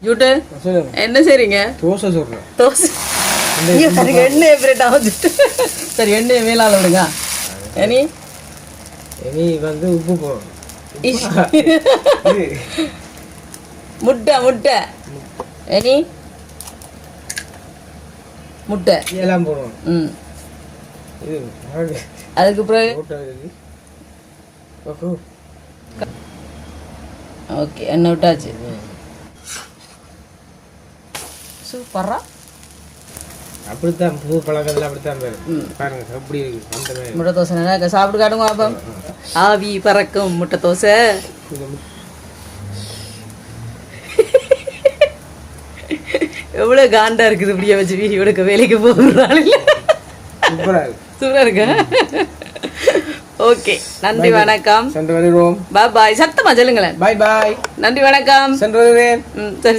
ஜூட்டு என்ன செய்றீங்க? தோசை சொல்றேன். தோசை எண்ணெய் பிரேட் ஆகுது. சரி எண்ணெயை மேலால விடுங்க. இனி வந்து உப்பு போடணும். முட்டை முட்டை இனி முட்டை எல்லாம் போடணும். அதுக்கு பிறகு ஓகே எண்ணெய் விட்டாச்சு. சூப்பரா அப்படித்தான் புது பழக்கத்தில் அப்படித்தான் பாருங்க எப்படி இருக்கு அந்த மாதிரி. முட்டை தோசை நல்லா சாப்பிட்டு காட்டுங்க பாப்போம். ஆவி பறக்கும் முட்டை தோசை. எவ்வளவு காண்டா இருக்குது இப்படியே வச்சு வீடியோ எடுக்க வேலைக்கு போகிறாள். சூப்பரா இருக்கு. ஓகே நன்றி வணக்கம். சென்று வருகிறோம். பாய் பாய். சத்தமா சொல்லுங்களேன். பாய் பாய். நன்றி வணக்கம். சென்று வருகிறேன். சரி.